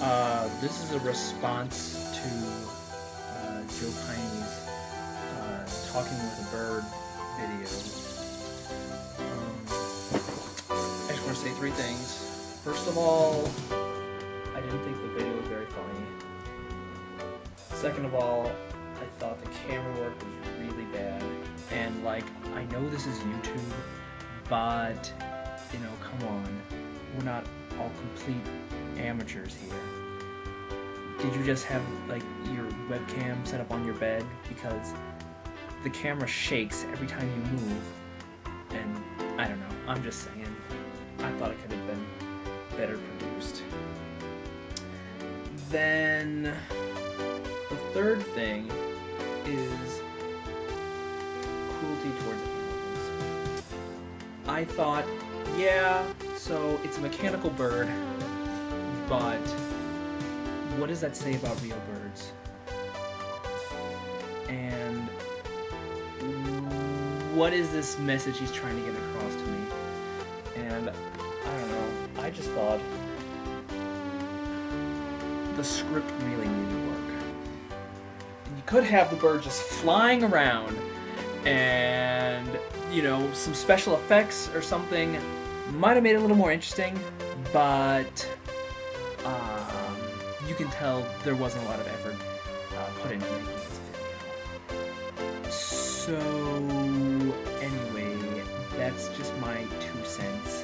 This is a response to Joe Piney's Talking with a Bird video. I just want to say three things. First of all, I didn't think the video was very funny. Second of all, I thought the camera work was really bad. And like, I know this is YouTube, but you know, come on. We're not all complete amateurs here. Did you just have like your webcam set up on your bed? Because the camera shakes every time you move. And I don't know, I'm just saying. I thought it could have been better produced. Then the third thing is cruelty towards animals. I thought, yeah, so it's a mechanical bird, but what does that say about real birds? And what is this message he's trying to get across to me? And I don't know, I just thought the script really needed work. You could have the bird just flying around and, you know, some special effects or something might have made it a little more interesting, but you can tell there wasn't a lot of effort put into making this video. So anyway, that's just my 2 cents.